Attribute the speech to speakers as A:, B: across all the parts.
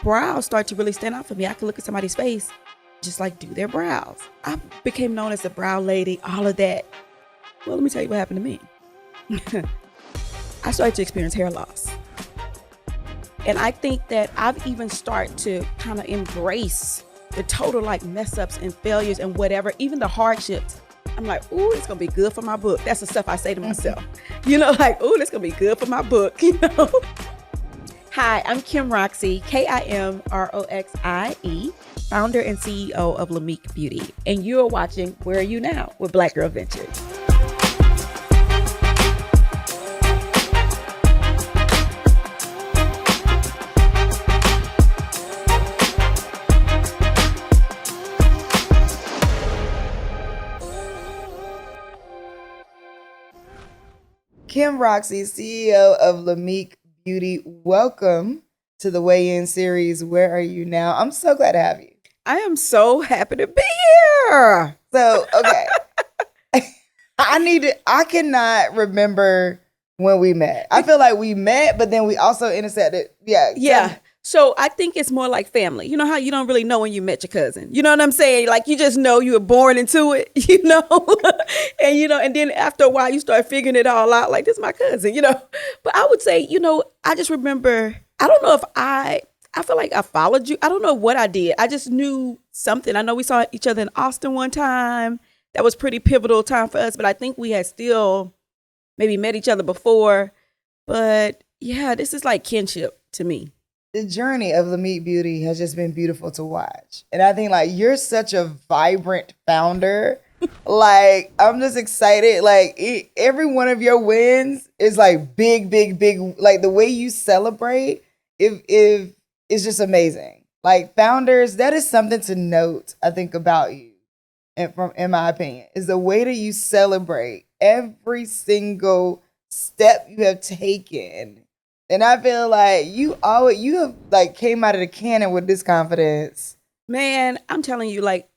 A: brows start to really stand out for me. I could look at somebody's face, just like do their brows. I became known as the brow lady, all of that. Well, let me tell you what happened to me. I started to experience hair loss. And I think that I've even started to kind of embrace the total like mess ups and failures and whatever, even the hardships. I'm like, ooh, it's gonna be good for my book. That's the stuff I say to myself. Like, ooh, this gonna be good for my book, Hi, I'm Kim Roxie, Kimroxie, founder and CEO of LAMIK Beauty. And you're watching Where Are You Now with Black Girl Ventures.
B: Kim Roxie, CEO of LAMIK Beauty. Welcome to the weigh-in series, Where Are You Now? I'm so glad to have you.
A: I am so happy to be here.
B: So, okay. I cannot remember when we met. I feel like we met, but then we also intersected.
A: Yeah. So I think it's more like family. You know how you don't really know when you met your cousin? You know what I'm saying? Like you just know you were born into it, and then after a while you start figuring it all out. Like, this is my cousin, But I would say, I just remember, I don't know if I feel like I followed you. I don't know what I did. I just knew something. I know we saw each other in Austin one time. That was pretty pivotal time for us. But I think we had still maybe met each other before. But yeah, this is like kinship to me.
B: The journey of LAMIK Beauty has just been beautiful to watch. And I think like you're such a vibrant founder. Like, I'm just excited. Like every one of your wins is like big. Like the way you celebrate if is just amazing. Like founders, that is something to note, I think, about you. And in my opinion, is the way that you celebrate every single step you have taken. And I feel like you have like came out of the cannon with this confidence.
A: Man, I'm telling you, like,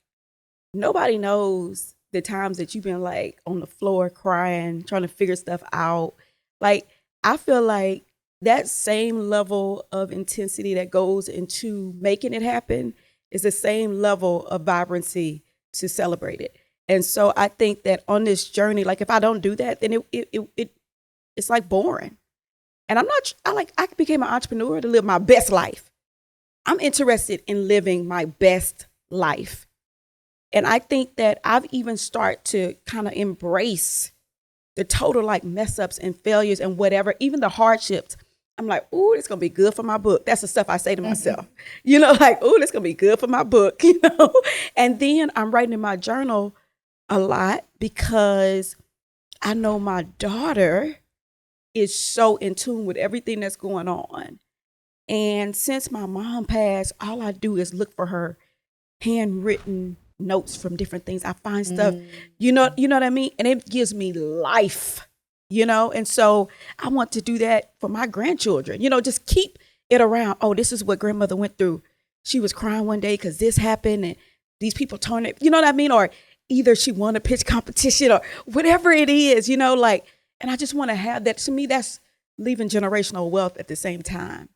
A: nobody knows the times that you've been like on the floor crying, trying to figure stuff out. Like, I feel like that same level of intensity that goes into making it happen is the same level of vibrancy to celebrate it. And so I think that on this journey, like if I don't do that, then it's like boring. And I became an entrepreneur to live my best life. I'm interested in living my best life. And I think that I've even started to kind of embrace the total like mess ups and failures and whatever, even the hardships. I'm like, ooh, it's going to be good for my book. That's the stuff I say to myself, like, ooh, this going to be good for my book, And then I'm writing in my journal a lot because I know my daughter is so in tune with everything that's going on. And since my mom passed, all I do is look for her handwritten notes from different things. I find stuff, you know what I mean? And it gives me life, And so I want to do that for my grandchildren, just keep it around. Oh, this is what grandmother went through. She was crying one day because this happened and these people turned it, you know what I mean? Or either she won a pitch competition or whatever it is, and I just want to have that. To me, that's leaving generational wealth at the same time.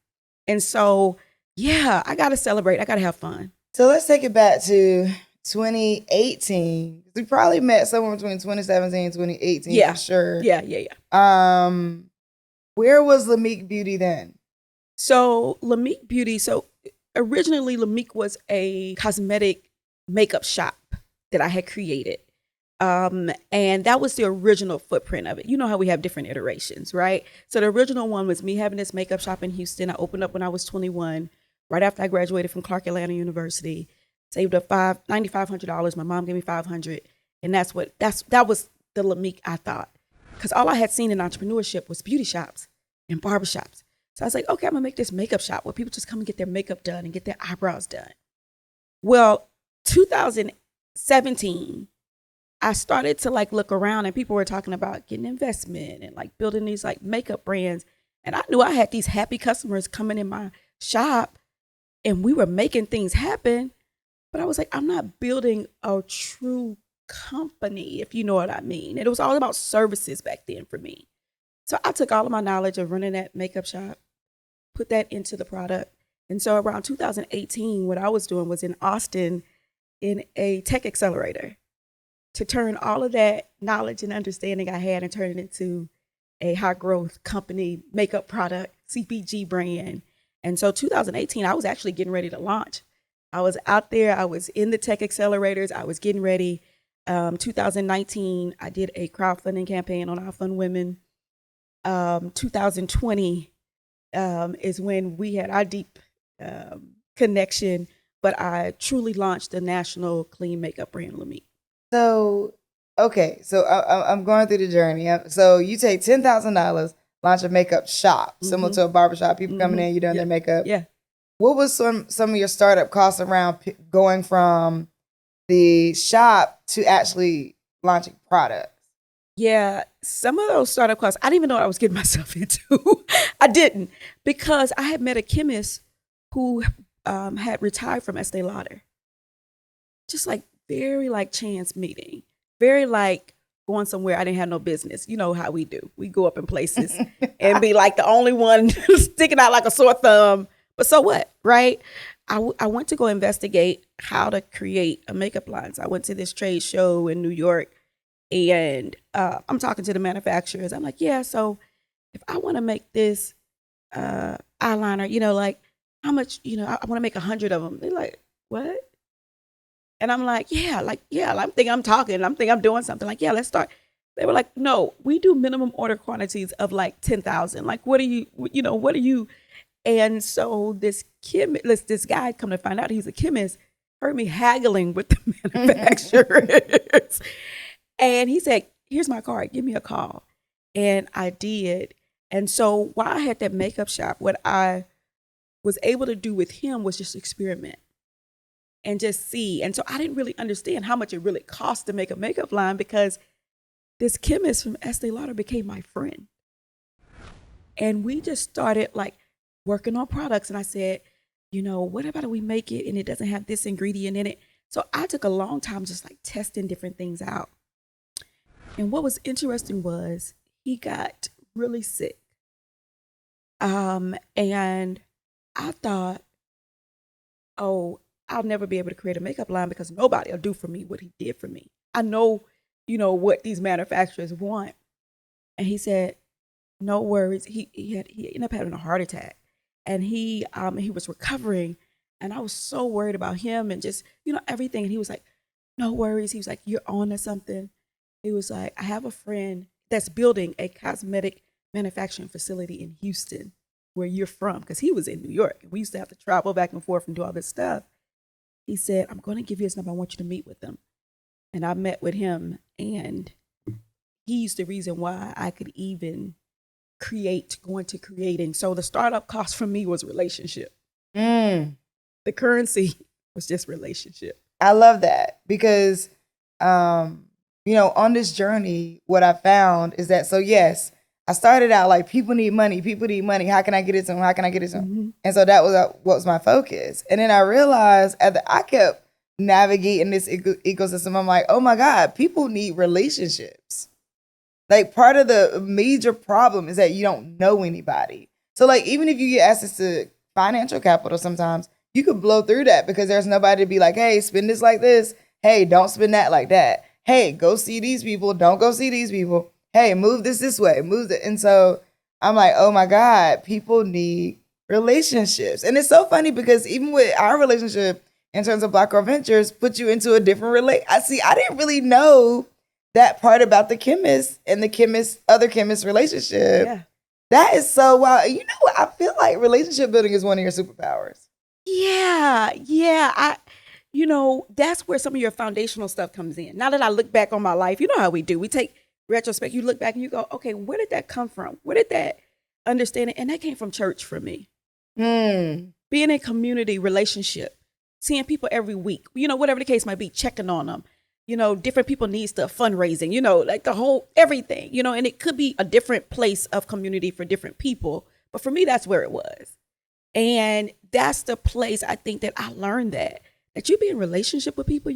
A: And so, yeah, I got to celebrate. I got to have fun.
B: So let's take it back to 2018. We probably met somewhere between 2017 and 2018, for sure.
A: Yeah.
B: Where was LAMIK Beauty then?
A: So LAMIK Beauty, originally LAMIK was a cosmetic makeup shop that I had created. And that was the original footprint of it. You know how we have different iterations, right? So the original one was me having this makeup shop in Houston. I opened up when I was 21, right after I graduated from Clark Atlanta University. Saved up $9,500. My mom gave me $500, and that was the LAMIK I thought, because all I had seen in entrepreneurship was beauty shops and barbershops. So I was like, okay, I'm gonna make this makeup shop where people just come and get their makeup done and get their eyebrows done. Well, 2017. I started to like look around and people were talking about getting investment and like building these like makeup brands. And I knew I had these happy customers coming in my shop and we were making things happen. But I was like, I'm not building a true company, if you know what I mean. And it was all about services back then for me. So I took all of my knowledge of running that makeup shop, put that into the product, And so around 2018, what I was doing was in Austin in a tech accelerator to turn all of that knowledge and understanding I had and turn it into a high growth company, makeup product, CPG brand. And so 2018, I was actually getting ready to launch. I was out there, I was in the tech accelerators, I was getting ready. 2019, I did a crowdfunding campaign on Our Fund Women. 2020 is when we had our deep connection, but I truly launched the national clean makeup brand, LAMIK.
B: So, okay, so I'm going through the journey. So you take $10,000, launch a makeup shop, similar to a barbershop. People coming in, you doing their makeup.
A: Yeah.
B: What was some of your startup costs around going from the shop to actually launching products?
A: Yeah, some of those startup costs, I didn't even know what I was getting myself into. I didn't, because I had met a chemist who had retired from Estee Lauder. Just like very like chance meeting, very like going somewhere I didn't have no business. You know how we do. We go up in places and be like the only one sticking out like a sore thumb. But so what, right? I went to go investigate how to create a makeup line. So I went to this trade show in New York, and I'm talking to the manufacturers. I'm like, yeah, so if I want to make this eyeliner, you know, like how much, you know, I want to make 100 of them. They're like, what? And I'm like, yeah, I'm thinking I'm talking. I'm thinking I'm doing something. Like, yeah, let's start. They were like, no, we do minimum order quantities of like 10,000. Like, what are you? And so this guy, come to find out he's a chemist, heard me haggling with the manufacturers. And he said, here's my card, give me a call. And I did. And so while I had that makeup shop, what I was able to do with him was just experiment and just see. And so I didn't really understand how much it really cost to make a makeup line, because this chemist from Estee Lauder became my friend. And we just started like working on products. And I said, you know, what about we make it and it doesn't have this ingredient in it? So I took a long time just like testing different things out. And what was interesting was he got really sick. And I thought, oh, I'll never be able to create a makeup line because nobody will do for me what he did for me. I know, you know, what these manufacturers want. And he said, no worries. He ended up having a heart attack, and he was recovering. And I was so worried about him and just, you know, everything. And he was like, no worries. He was like, you're on to something. He was like, I have a friend that's building a cosmetic manufacturing facility in Houston, where you're from, because he was in New York. We used to have to travel back and forth and do all this stuff. He said, I'm going to give you his number. I want you to meet with him. And I met with him, and he's the reason why I could even go into creating. So the startup cost for me was relationship. The currency was just relationship.
B: I love that, because, you know, on this journey, what I found is that, so yes, I started out like, people need money. How can I get it to them? Mm-hmm. And so that was what was my focus. And then I realized I kept navigating this ecosystem. I'm like, oh my God, people need relationships. Like, part of the major problem is that you don't know anybody. So like, even if you get access to financial capital, sometimes you could blow through that because there's nobody to be like, hey, spend this like this. Hey, don't spend that like that. Hey, go see these people. Don't go see these people. Hey, move this way, move it. And so I'm like, oh my God, people need relationships. And it's so funny because even with our relationship in terms of Black Girl Ventures, put you into a different I didn't really know that part about the chemist and the other chemist relationship.
A: Yeah.
B: That is so wild. You know what? I feel like relationship building is one of your superpowers.
A: Yeah. You know, that's where some of your foundational stuff comes in. Now that I look back on my life, you know how we do. We take retrospect, you look back and you go, okay, where did that come from? Where did that understanding? And that came from church for me. Being in community relationship, seeing people every week, you know, whatever the case might be, checking on them. You know, different people need stuff, fundraising, you know, like the whole everything, you know, and it could be a different place of community for different people. But for me, that's where it was. And that's the place I think that I learned that you be in relationship with people,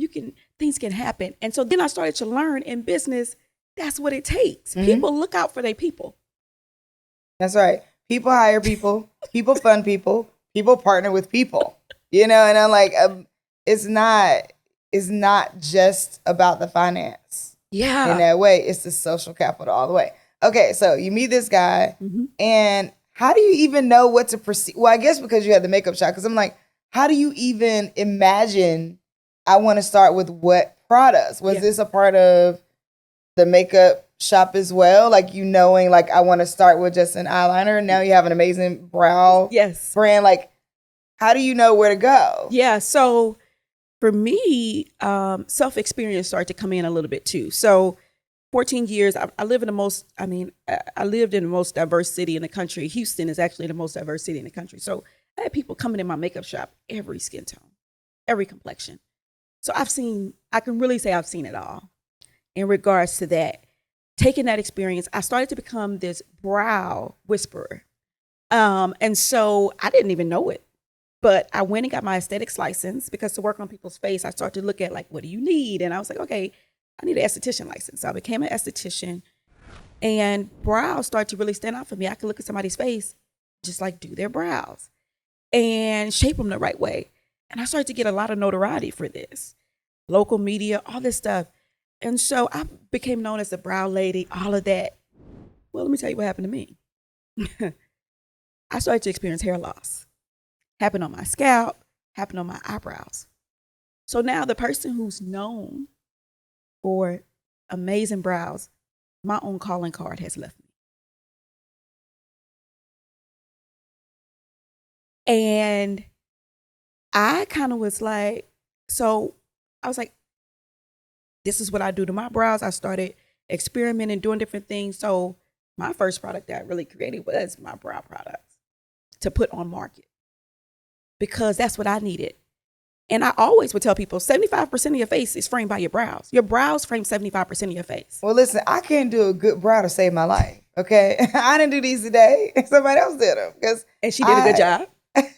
A: things can happen. And so then I started to learn in business, that's what it takes. Mm-hmm. People look out for their people.
B: That's right. People hire people. People fund people. people partner with people, you know, and I'm like, it's not just about the finance in
A: Yeah.
B: that way. It's the social capital all the way. Okay, so you meet this guy, and how do you even know what to proceed? Well, I guess because you had the makeup shop, because I'm like, how do you even imagine I want to start with what products? Was this a part of the makeup shop as well? Like, you knowing, like, I want to start with just an eyeliner, and now you have an amazing brow brand. Like, how do you know where to go?
A: Yeah. So for me, self-experience started to come in a little bit too. So 14 years, I live in the most, I lived in the most diverse city in the country. Houston is actually the most diverse city in the country. So I had people coming in my makeup shop, every skin tone, every complexion. So I can really say I've seen it all in regards to that. Taking that experience, I started to become this brow whisperer. And so I didn't even know it. But I went and got my aesthetics license because to work on people's face, I started to look at like, what do you need? And I was like, okay, I need an esthetician license. So I became an esthetician, and brows started to really stand out for me. I could look at somebody's face, just like do their brows and shape them the right way. And I started to get a lot of notoriety for this, local media, all this stuff. And so I became known as the brow lady, all of that. Well, let me tell you what happened to me. I started to experience hair loss. Happened on my scalp, happened on my eyebrows. So now the person who's known for amazing brows, my own calling card has left me. And I kind of was like, so I was like, this is what I do to my brows. I started experimenting, doing different things. So my first product that I really created was my brow products to put on market because that's what I needed. And I always would tell people 75% of your face is framed by your brows. Your brows frame 75% of your face.
B: Well, listen, I can't do a good brow to save my life. Okay. I didn't do these today. Somebody else did them.
A: And she did a good job.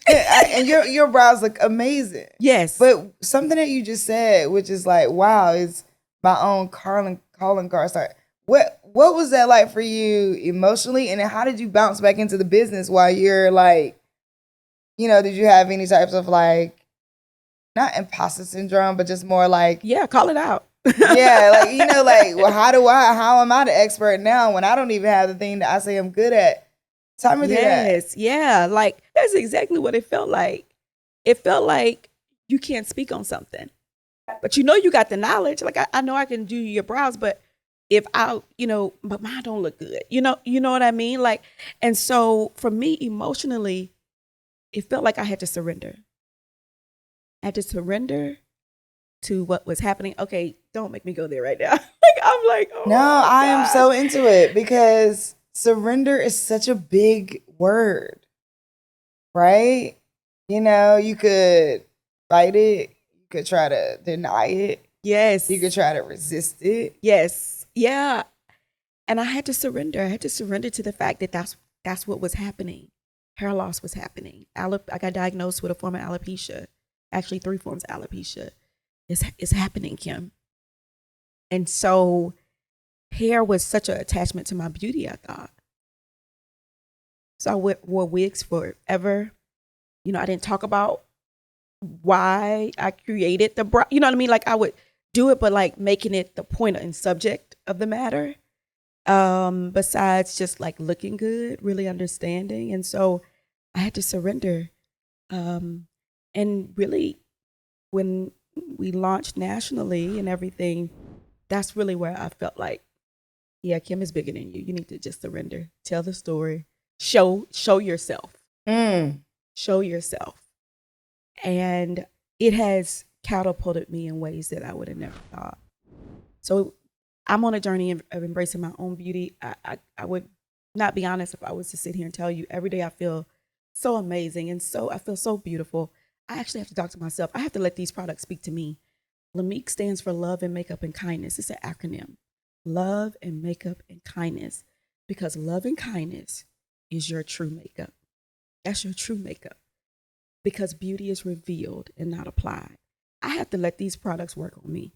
B: And your brows look amazing.
A: Yes.
B: But something that you just said, which is like, wow, is my own calling card. Sorry. What was that like for you emotionally? And then how did you bounce back into the business while you're like, you know, did you have any types of like, not imposter syndrome, but just more like,
A: yeah, call it out.
B: Yeah, like, you know, like, well, how am I the expert now when I don't even have the thing that I say I'm good at? Tell me that.
A: Yes, yeah, like that's exactly what it felt like. It felt like you can't speak on something, but you know you got the knowledge. Like I know I can do your brows, but if but mine don't look good. You know what I mean? Like, and so for me emotionally, it felt like I had to surrender. I had to surrender to what was happening. Okay, don't make me go there right now. Like I'm like, oh
B: no, I am so into it because surrender is such a big word, right? You know, you could fight it, you could try to deny it.
A: Yes.
B: You could try to resist it.
A: Yes. Yeah. And I had to surrender. I had to surrender to the fact that that's what was happening. Hair loss was happening. I got diagnosed with a form of alopecia. Actually, 3 forms of alopecia. It's happening, Kim. And so hair was such an attachment to my beauty, I thought. So I wore wigs forever. You know, I didn't talk about why I created the brow. You know what I mean? Like I would do it, but like making it the point and subject of the matter. Besides just like looking good, really understanding. And so I had to surrender. And really when we launched nationally and everything, that's really where I felt like, yeah, Kim is bigger than you. You need to just surrender, tell the story, show yourself, show yourself. And it has catapulted me in ways that I would have never thought. So I'm on a journey of embracing my own beauty. I would not be honest if I was to sit here and tell you every day I feel so amazing and I feel so beautiful. I actually have to talk to myself. I have to let these products speak to me. LAMIK stands for Love and Makeup and Kindness. It's an acronym. Love and Makeup and Kindness. Because love and kindness is your true makeup. That's your true makeup. Because beauty is revealed and not applied. I have to let these products work on me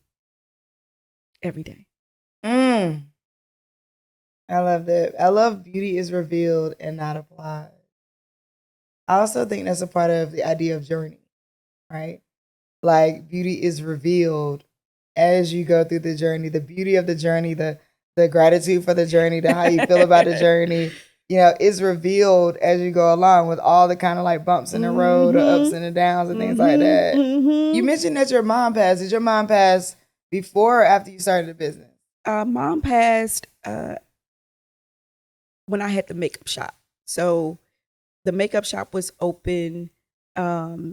A: every day.
B: I love that. I love beauty is revealed and not applied. I also think that's a part of the idea of journey, right? Like beauty is revealed as you go through the journey, the beauty of the journey, the gratitude for the journey, the how you feel about the journey, is revealed as you go along with all the kind of like bumps in the road or ups and the downs and things like that. You mentioned that your mom passed. Did your mom pass before or after you started the business?
A: Mom passed when I had the makeup shop. So the makeup shop was open.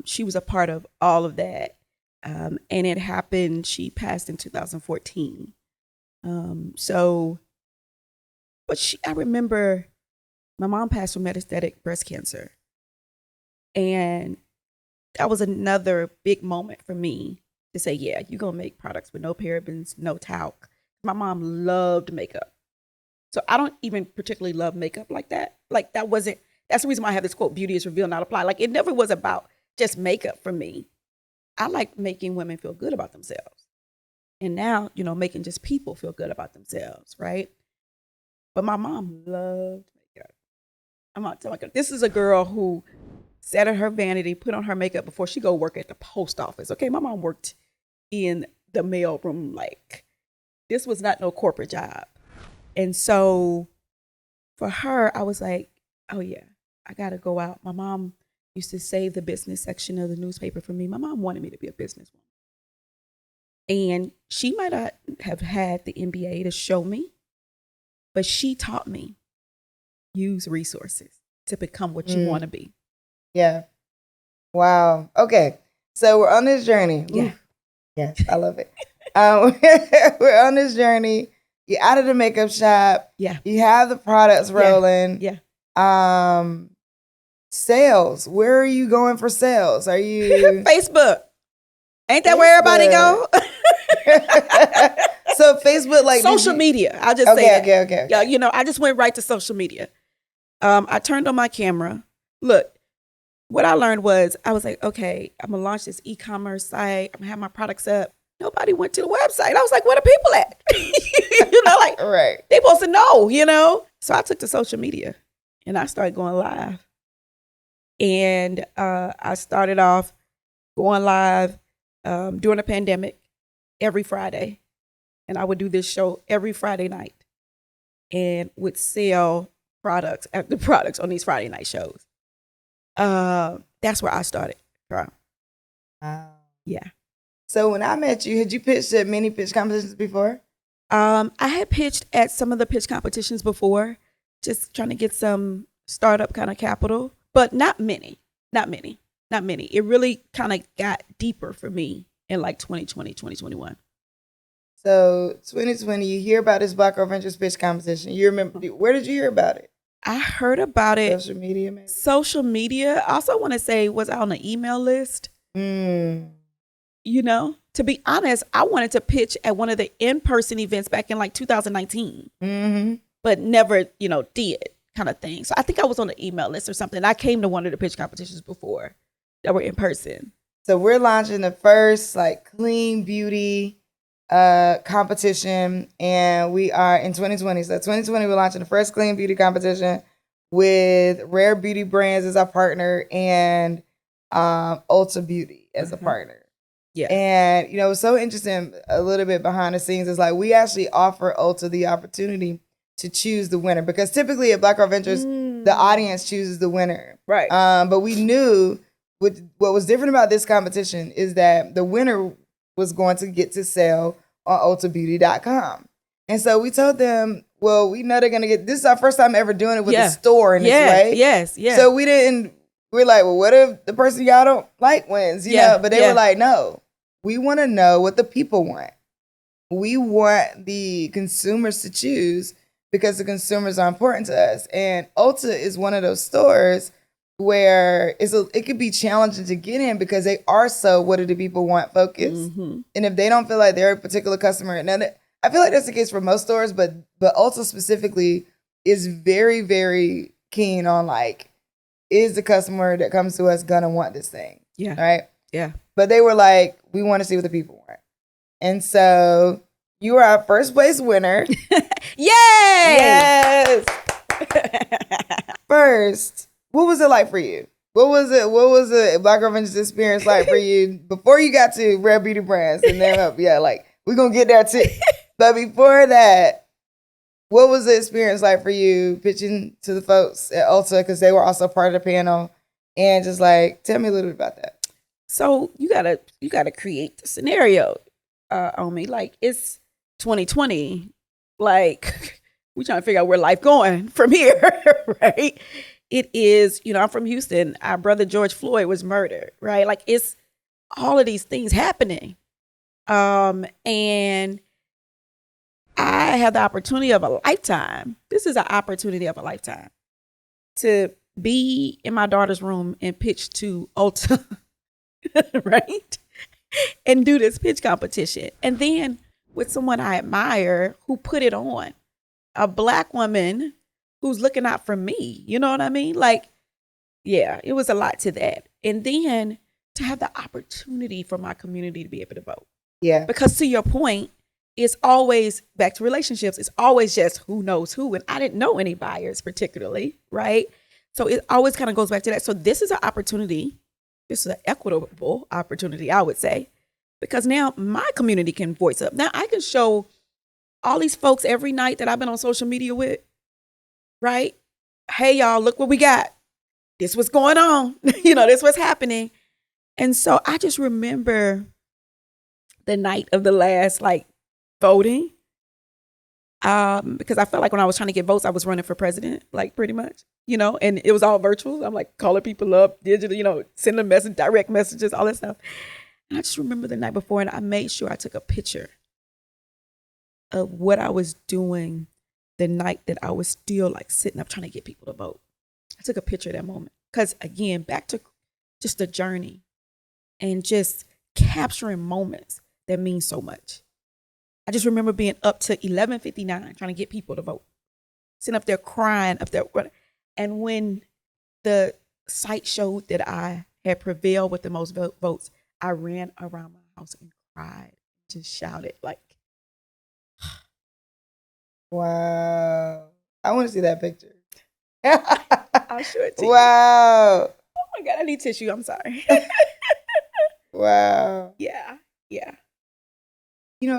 A: She was a part of all of that. And it happened, she passed in 2014. I remember my mom passed from metastatic breast cancer. And that was another big moment for me to say, yeah, you're going to make products with no parabens, no talc. My mom loved makeup. So I don't even particularly love makeup like that. Like that's the reason why I have this quote, beauty is revealed, not applied. Like it never was about just makeup for me. I like making women feel good about themselves. And now, making just people feel good about themselves, right? But my mom loved makeup. I'm not telling you, this is a girl who sat at her vanity, put on her makeup before she go work at the post office. Okay, my mom worked in the mail room. Like this was not no corporate job. And so for her, I was like, oh yeah, I got to go out. My mom used to save the business section of the newspaper for me. My mom wanted me to be a businesswoman. And she might not have had the MBA to show me, but she taught me use resources to become what you want to be.
B: Yeah. Wow. Okay. So we're on this journey.
A: Yeah.
B: Yes, I love it. We're on this journey. You're out of the makeup shop.
A: Yeah.
B: You have the products rolling.
A: Yeah.
B: Sales. Where are you going for sales? Are you
A: Facebook? Ain't that where everybody go?
B: So Facebook, like
A: social media. I'll just say that.
B: Okay.
A: Yeah, I just went right to social media. I turned on my camera. Look, what I learned was I was like, okay, I'm gonna launch this e-commerce site. I'm gonna have my products up. Nobody went to the website. I was like, where the people at?
B: right.
A: They supposed to know. So I took to social media and I started going live. And I started off going live during the pandemic every Friday. And I would do this show every Friday night and would sell products after products on these Friday night shows. That's where I started.
B: Wow.
A: Yeah.
B: So when I met you, had you pitched at many pitch competitions before?
A: I had pitched at some of the pitch competitions before, just trying to get some startup kind of capital, but not many. It really kind of got deeper for me in like 2020, 2021.
B: So 2020, you hear about this Black Girl Ventures pitch competition. You remember, where did you hear about it?
A: I heard about it.
B: Social media, maybe?
A: Social media. I also want to say, was I on the email list? To be honest, I wanted to pitch at one of the in-person events back in like 2019, but never, did kind of thing. So I think I was on the email list or something. I came to one of the pitch competitions before that were in person.
B: So we're launching the first like clean beauty competition, and we are in 2020. So 2020, we're launching the first clean beauty competition with Rare Beauty Brands as our partner and Ulta Beauty as a partner.
A: Yeah.
B: And, it's so interesting, a little bit behind the scenes is like we actually offer Ulta the opportunity to choose the winner, because typically at Black Girl Ventures, the audience chooses the winner.
A: Right.
B: But we knew what was different about this competition is that the winner was going to get to sell on ultabeauty.com. And so we told them, well, we know they're going to get, this is our first time ever doing it with a store in this way.
A: Yes.
B: So we're like, well, what if the person y'all don't like wins? You know? But they were like, no, we want to know what the people want. We want the consumers to choose because the consumers are important to us. And Ulta is one of those stores where it could be challenging to get in because they are so what do the people want focused. And if they don't feel like they're a particular customer, and I feel like that's the case for most stores, but Ulta specifically is very, very keen on like, is the customer that comes to us gonna want this thing?
A: Yeah.
B: Right?
A: Yeah.
B: But they were like, we want to see what the people want. And so you were our first place winner.
A: Yay!
B: Yes. First, what was it like for you? What was it? What was the Black Girl Ventures experience like for you before you got to Rare Beauty Brands and then yeah, like we're gonna get there too. But before that, what was the experience like for you pitching to the folks at Ulta because they were also part of the panel, and just like tell me a little bit about that.
A: So you gotta create the scenario, Omi. Like it's 2020. Like we trying to figure out where life going from here, right? It is, I'm from Houston. Our brother George Floyd was murdered, right? Like it's all of these things happening. And I had the opportunity of a lifetime. This is an opportunity of a lifetime to be in my daughter's room and pitch to Ulta, right? And do this pitch competition. And then with someone I admire who put it on, a Black woman who's looking out for me. You know what I mean? Like, yeah, it was a lot to that. And then to have the opportunity for my community to be able to vote.
B: Yeah.
A: Because to your point, it's always back to relationships. It's always just who knows who. And I didn't know any buyers particularly, right? So it always kind of goes back to that. So this is an opportunity. This is an equitable opportunity, I would say, because now my community can voice up. Now I can show all these folks every night that I've been on social media with, right? Hey, y'all, look what we got. This was going on. This was happening. And so I just remember the night of the last, voting, because I felt like when I was trying to get votes, I was running for president, pretty much, and it was all virtual. I'm calling people up, digital, sending them direct messages, all that stuff. And I just remember the night before, and I made sure I took a picture of what I was doing the night that I was still sitting up trying to get people to vote. I took a picture of that moment because, again, back to just the journey and just capturing moments that mean so much. I just remember being up to 11:59 trying to get people to vote, sitting up there crying up there. And when the site showed that I had prevailed with the most votes, I ran around my house and cried, just shouted
B: wow. I want to see that picture.
A: I'll show it to you.
B: Wow.
A: Oh my God, I need tissue. I'm sorry.
B: Wow.
A: Yeah.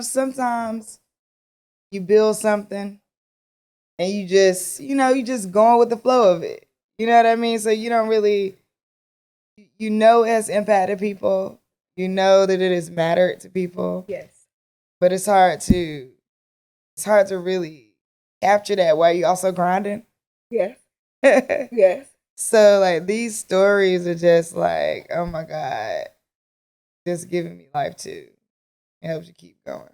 B: Sometimes you build something and you just, you just going with the flow of it. You know what I mean? So you don't really, it has impacted people. You know that it has mattered to people.
A: Yes.
B: But it's hard to really capture that while you're also grinding.
A: Yes. Yes.
B: So these stories are just oh my God, just giving me life too. It helps you keep going.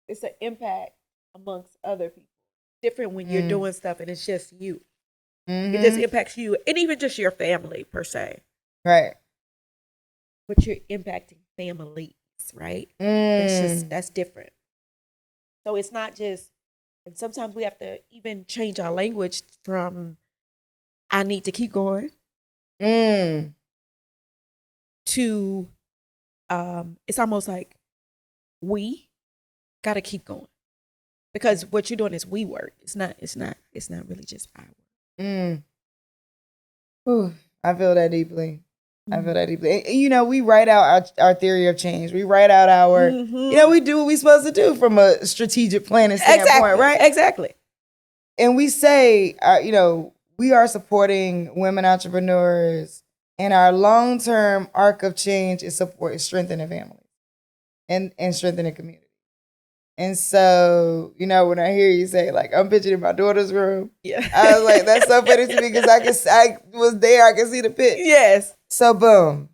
A: It's an impact amongst other people. Different when you're doing stuff and it's just you. Mm-hmm. It just impacts you and even just your family per se.
B: Right.
A: But you're impacting families, right? That's different. So it's not just, and sometimes we have to even change our language from I need to keep going to it's almost like we got to keep going, because what you're doing is we work. It's not really just our work.
B: Ooh, I feel that deeply. I feel that deeply. And, we write out our theory of change. We write out our, we do what we're supposed to do from a strategic planning standpoint, right?
A: Exactly.
B: And we say, we are supporting women entrepreneurs, and our long-term arc of change is strengthening families and strengthening community. And so, when I hear you say, I'm pitching in my daughter's room,
A: yeah,
B: I was like, that's so funny to me because I was there. I could see the pitch.
A: Yes.
B: So, boom,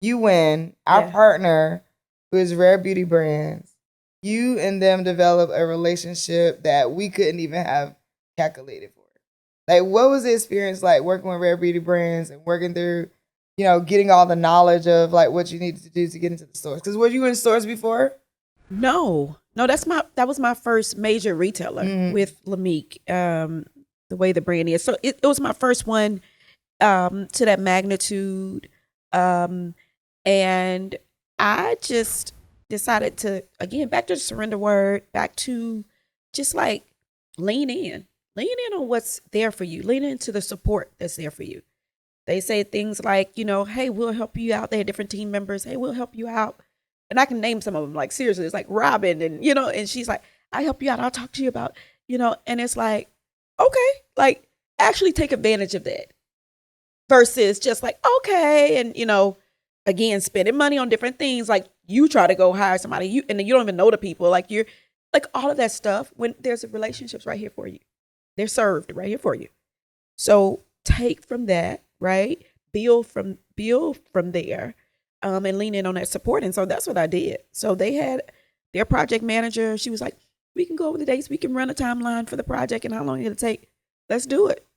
B: you win. Our partner, who is Rare Beauty Brands, you and them develop a relationship that we couldn't even have calculated for. What was the experience like working with Rare Beauty Brands and working through, getting all the knowledge of what you needed to do to get into the stores? Because were you in stores before?
A: No, that was my first major retailer with LAMIK, the way the brand is. So it was my first one to that magnitude. And I just decided to, again, back to the surrender word, back to just lean in on what's there for you, lean into the support that's there for you. They say things like, hey, we'll help you out. They had different team members. Hey, we'll help you out. And I can name some of them, like seriously, it's like Robin and, and she's like, I help you out. I'll talk to you about, and it's like, okay, like actually take advantage of that versus just like, okay. And, again, spending money on different things. Like you try to go hire somebody and then you don't even know the people. Like you're like all of that stuff when there's relationships right here for you. They're served right here for you. So take from that, right? Build from there, and lean in on that support. And so that's what I did. So they had their project manager. She was like, we can go over the dates. We can run a timeline for the project and how long it'll take. Let's do it.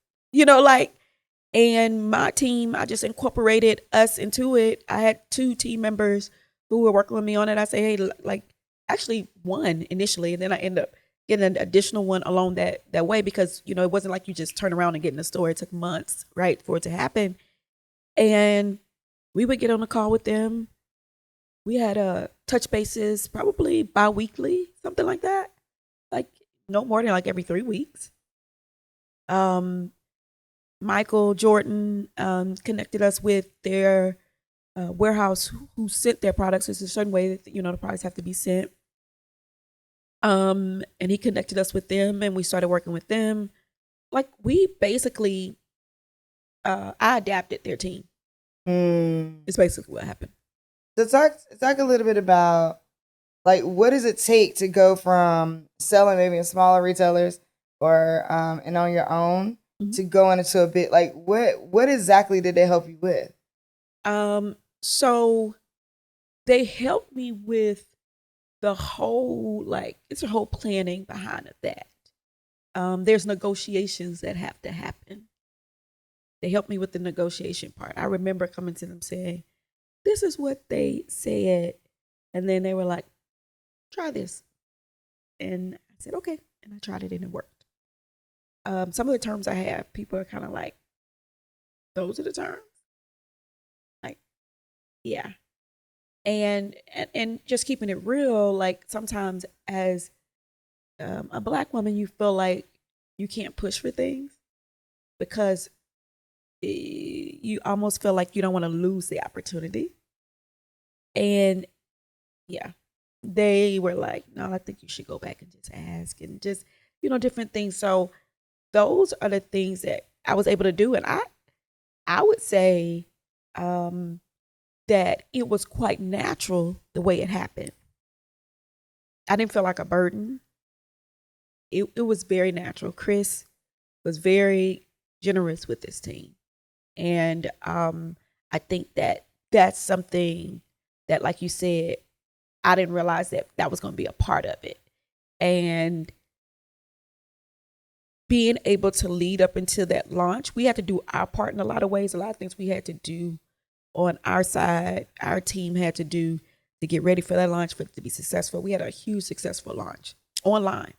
A: And my team, I just incorporated us into it. I had 2 team members who were working with me on it. I say, hey, like actually one initially, and then I ended up getting an additional one along that way because, it wasn't like you just turn around and get in the store. It took months, right, for it to happen. And we would get on a call with them. We had touch bases probably bi-weekly, something like that. Like no more than like every 3 weeks. Michael Jordan connected us with their warehouse who sent their products. There's a certain way that, the products have to be sent. And he connected us with them and we started working with them. Like we basically, I adapted their team. It's basically what happened.
B: So talk a little bit about like, what does it take to go from selling maybe in smaller retailers or, and on your own to going into a bit, like what exactly did they help you with?
A: So they helped me with the whole, like, it's a whole planning behind that. There's negotiations that have to happen. They helped me with the negotiation part. I remember coming to them saying, this is what they said. And then they were like, try this. And I said, okay. And I tried it and it worked. Some of the terms I have, people are kind of like, those are the terms? Like, yeah. And just keeping it real, like sometimes as a Black woman, you feel like you can't push for things because you almost feel like you don't want to lose the opportunity. And yeah, they were like, no, I think you should go back and just ask and just, different things. So those are the things that I was able to do. And I would say that it was quite natural the way it happened. I didn't feel like a burden. It was very natural. Chris was very generous with this team. And I think that that's something that, like you said, I didn't realize that was going to be a part of it. And being able to lead up into that launch, we had to do our part in a lot of ways. A lot of things we had to do on our side, our team had to do to get ready for that launch, for it to be successful. We had a huge successful launch online.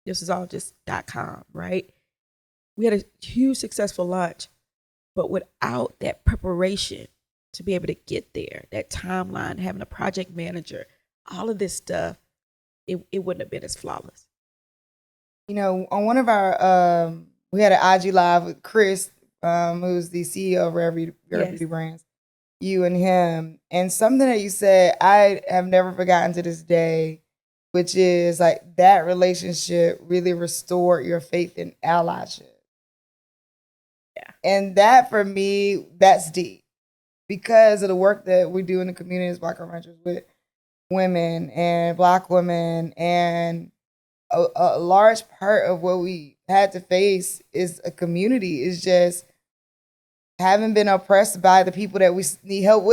A: This is all just .com, right? We had a huge successful launch, but without that preparation to be able to get there, that timeline, having a project manager, all of this stuff, it wouldn't have been as flawless.
B: On one of our, we had an IG live with Chris, who's the CEO of Rare Beauty Brands, you and him. And something that you said, I have never forgotten to this day, which is like that relationship really restored your faith in allyship.
A: Yeah.
B: And that for me, that's deep because of the work that we do in the community as Black renters with women and Black women, and a large part of what we had to face is a community, is just having been oppressed by the people that we need help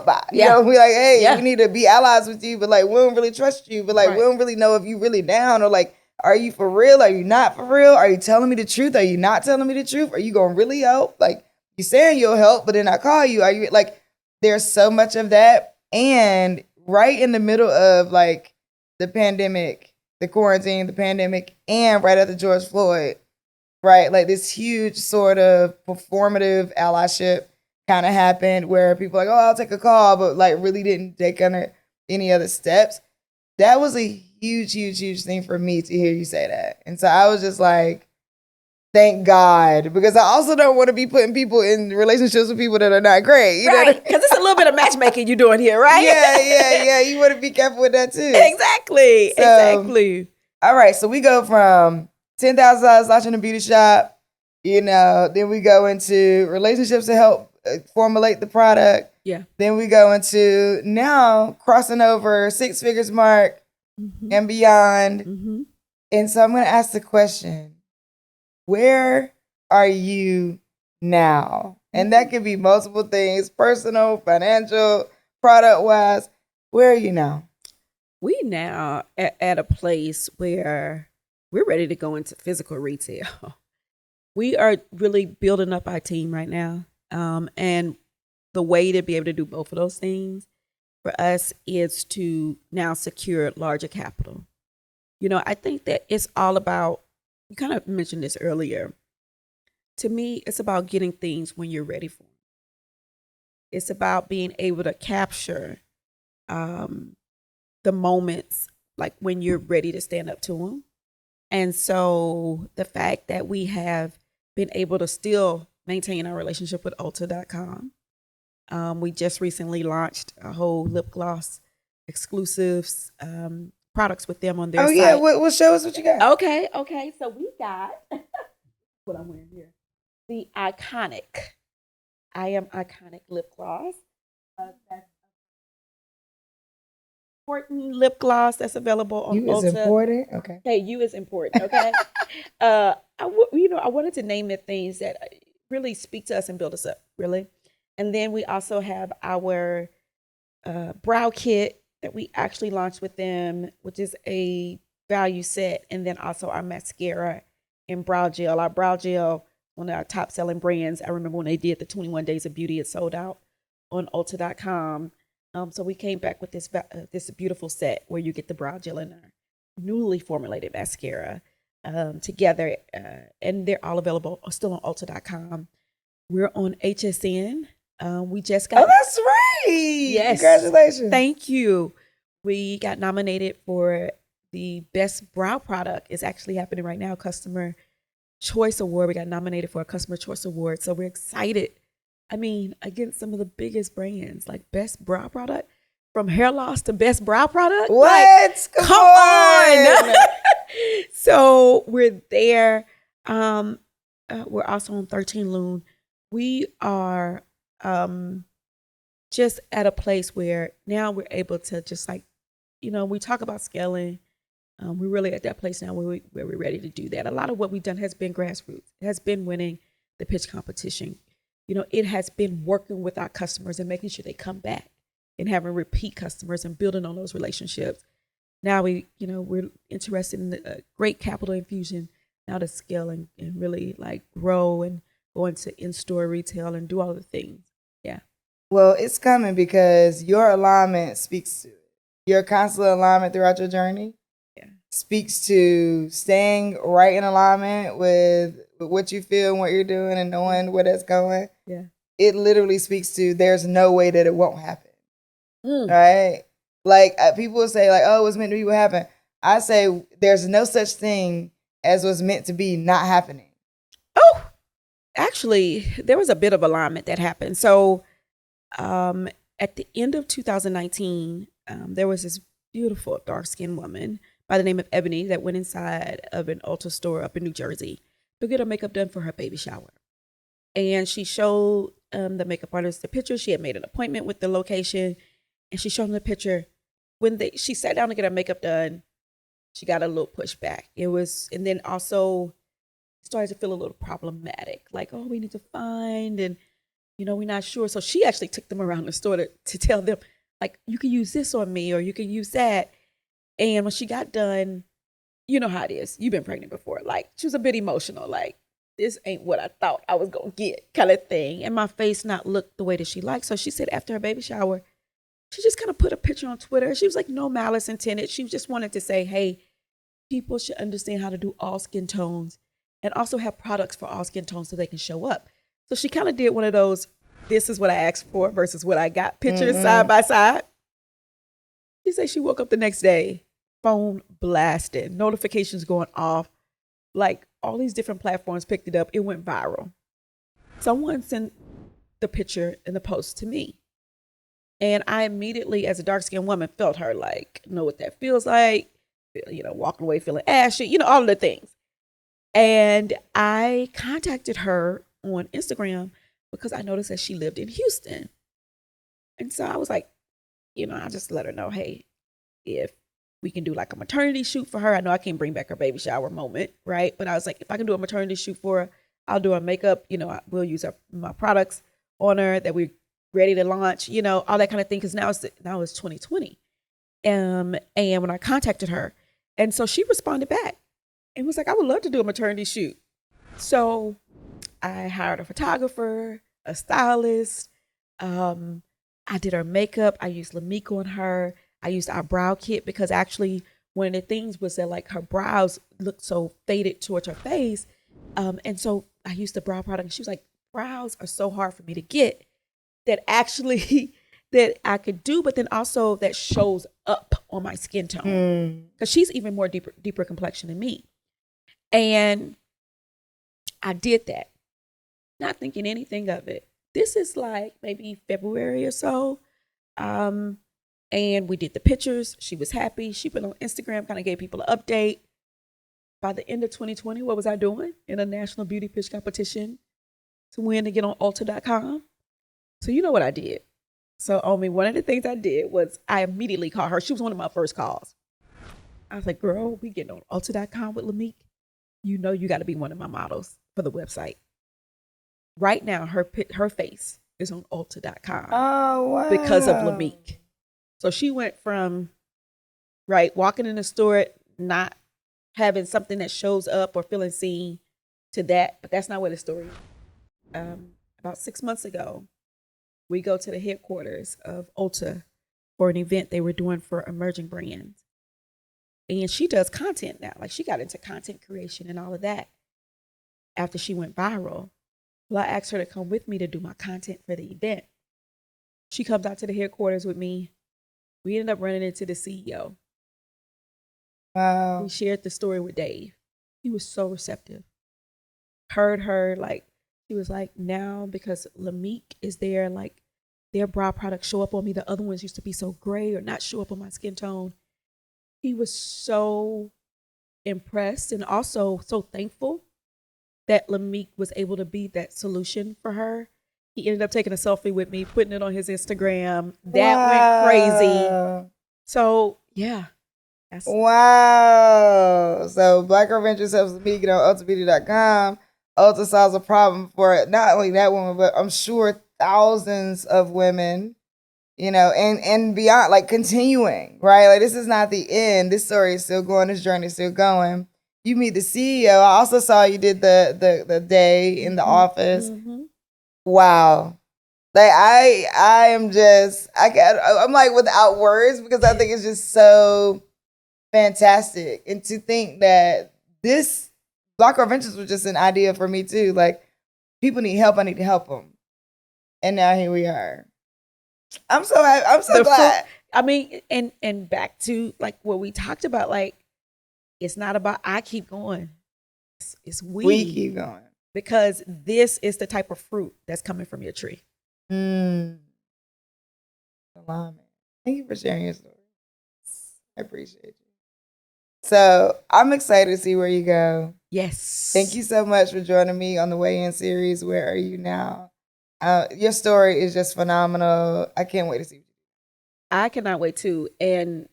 B: by.
A: Yeah.
B: We're like, hey, we need to be allies with you, but like, we don't really trust you, but like, we don't really know if you really down, or like, are you for real? Are you not for real? Are you telling me the truth? Are you not telling me the truth? Are you going to really help? Like, you saying you'll help, but then I call you. Are you like, there's so much of that. And right in the middle of like the pandemic, the quarantine, the pandemic, and right after George Floyd, right? Like this huge sort of performative allyship kind of happened where people are like, oh, I'll take a call, but like really didn't take any other steps. That was a huge, huge, huge thing for me to hear you say that. And so I was just like, Thank God, because I also don't want to be putting people in relationships with people that are not great. You know,
A: Right, because it's a little bit of matchmaking you're doing here, right?
B: Yeah. You want to be careful with that too.
A: Exactly.
B: All right, so we go from $10,000 launching a beauty shop, then we go into relationships to help formulate the product.
A: Yeah.
B: Then we go into now crossing over 6 figures mark and beyond. And so I'm going to ask the question, where are you now? And that could be multiple things, personal, financial, product-wise. Where are you now?
A: We now at a place where we're ready to go into physical retail. We are really building up our team right now. And the way to be able to do both of those things for us is to now secure larger capital. I think that it's all about, you kind of mentioned this earlier. To me, it's about getting things when you're ready for them. It's about being able to capture the moments like when you're ready to stand up to them. And so the fact that we have been able to still maintain our relationship with Ulta.com. We just recently launched a whole lip gloss exclusives products with them on their site.
B: Yeah, well, show us what you got.
A: Okay. So we got what I'm wearing here. The iconic, I Am Iconic lip gloss. That's important lip gloss that's available on
B: You
A: Ulta.
B: is important? Okay.
A: Hey, you is important, okay? I wanted to name it things that really speak to us and build us up, really. And then we also have our brow kit that we actually launched with them, which is a value set, and then also our mascara and brow gel. Our brow gel, one of our top selling brands. I remember when they did the 21 Days of Beauty, it sold out on Ulta.com. So we came back with this beautiful set where you get the brow gel and our newly formulated mascara together, and they're all available still on Ulta.com. We're on HSN. We just got.
B: Oh, that's right.
A: Yes.
B: Congratulations.
A: Thank you. We got nominated for the best brow product. It's actually happening right now. Customer Choice Award. We got nominated for a Customer Choice Award. So we're excited. I mean, against some of the biggest brands, like best brow product, from hair loss to best brow product.
B: What?
A: Like, come on. So we're there. We're also on 13 Loon. We are just at a place where now we're able to just we talk about scaling. We're really at that place now where we're ready to do that. A lot of what we've done has been grassroots. It has been winning the pitch competition. It has been working with our customers and making sure they come back and having repeat customers and building on those relationships. Now we're interested in a great capital infusion now to scale and really grow and go into in-store retail and do all the things. Yeah.
B: Well, it's coming because your alignment speaks to it. Your constant alignment throughout your journey speaks to staying right in alignment with what you feel and what you're doing and knowing where that's going.
A: Yeah.
B: It literally speaks to there's no way that it won't happen. Right? People will say oh, it was meant to be what happened. I say there's no such thing as what's meant to be not happening.
A: Oh, actually, there was a bit of alignment that happened. So at the end of 2019, there was this beautiful dark-skinned woman by the name of Ebony that went inside of an Ulta store up in New Jersey to get her makeup done for her baby shower. And she showed the makeup artist the picture. She had made an appointment with the location, and she showed him the picture. When she sat down to get her makeup done, she got a little pushback. And then also started to feel a little problematic. We need to find, and we're not sure. So she actually took them around the store to tell them, you can use this on me or you can use that. And when she got done, you know how it is. You've been pregnant before. She was a bit emotional. This ain't what I thought I was going to get kind of thing. And my face not looked the way that she liked. So she said after her baby shower, she just kind of put a picture on Twitter. She was no malice intended. She just wanted to say, hey, people should understand how to do all skin tones and also have products for all skin tones so they can show up. So she kind of did one of those, this is what I asked for versus what I got pictures side by side. She said she woke up the next day, phone blasted, notifications going off. like all these different platforms picked it up. It went viral. Someone sent the picture and the post to me. And I immediately, as a dark-skinned woman, felt her, like, know what that feels like, walking away feeling ashy, all of the things. And I contacted her on Instagram because I noticed that she lived in Houston. And so I was like, I just let her know, hey, if we can do like a maternity shoot for her. I know I can't bring back her baby shower moment, right? But I was like, if I can do a maternity shoot for her, I'll do her makeup. We'll use my products on her that we're ready to launch, all that kind of thing. Because now it's 2020. And when I contacted her, and so she responded back and was like, I would love to do a maternity shoot. So I hired a photographer, a stylist. I did her makeup. I used LAMIK on her. I used our brow kit because actually one of the things was that like her brows looked so faded towards her face. And so I used the brow product. And she was like, brows are so hard for me to get that actually that I could do, but then also that shows up on my skin tone. Because she's even more deeper complexion than me. And I did that, not thinking anything of it. This is like maybe February or so. And we did the pictures. She was happy. She put on Instagram, kind of gave people an update. By the end of 2020, what was I doing? In a national beauty pitch competition to win to get on Ulta.com. So you know what I did. So Omi, one of the things I did was I immediately called her. She was one of my first calls. I was like, girl, we getting on Ulta.com with LAMIK. You know you got to be one of my models for the website. Right now, her face is on Ulta.com.
B: Oh, wow.
A: Because of LAMIK. So she went from, walking in the store, not having something that shows up or feeling seen to that. But that's not where the story is. About 6 months ago, we go to the headquarters of Ulta for an event they were doing for emerging brands. And she does content now. Like she got into content creation and all of that after she went viral. Well, I asked her to come with me to do my content for the event. She comes out to the headquarters with me. We ended up running into the CEO.
B: Wow.
A: We shared the story with Dave. He was so receptive. Heard her, she was like, now because LAMIK is there, like their brow products show up on me. The other ones used to be so gray or not show up on my skin tone. He was so impressed and also so thankful that LAMIK was able to be that solution for her. He ended up taking a selfie with me, putting it on his Instagram. That went crazy. So, yeah.
B: Wow. So Black Girl Ventures helps LAMIK get on ultabeauty.com. Ulta solves a problem for not only that woman, but I'm sure thousands of women, and beyond, like continuing, right? Like this is not the end. This story is still going. This journey is still going. You meet the CEO. I also saw you did the day in the office.
A: Mm-hmm.
B: Wow. Like I'm like without words because I think it's just so fantastic. And to think that this Black Girl Ventures was just an idea for me too. Like people need help. I need to help them. And now here we are. I'm so happy. I'm so glad.
A: And back to like what we talked about, like it's not about I keep going. It's
B: we keep going.
A: Because this is the type of fruit that's coming from your tree.
B: Thank you for sharing your story. I appreciate you. So I'm excited to see where you go.
A: Yes.
B: Thank you so much for joining me on the Weigh In series. Where are you now? Your story is just phenomenal. I can't wait to see you.
A: I cannot wait too. And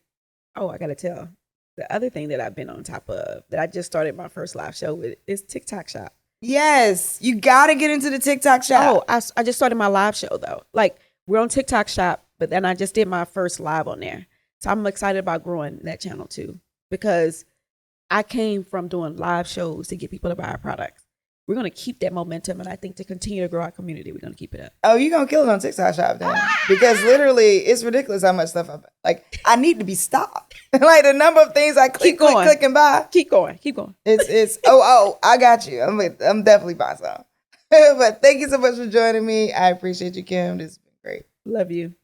A: I gotta tell the other thing that I've been on top of that I just started my first live show with is TikTok Shop.
B: Yes, you gotta get into the TikTok Shop.
A: I just started my live show though. Like we're on TikTok Shop, but then I just did my first live on there. So I'm excited about growing that channel too because I came from doing live shows to get people to buy our products. We're going to keep that momentum, and I think to continue to grow our community, we're going to keep it up.
B: Oh, you're going to kill it on TikTok Shop then. Because literally, it's ridiculous how much stuff I need to be stopped. Like the number of things I click and buy.
A: Keep going.
B: It's I got you. I'm definitely buying some. But thank you so much for joining me. I appreciate you, Kim. This has been great.
A: Love you.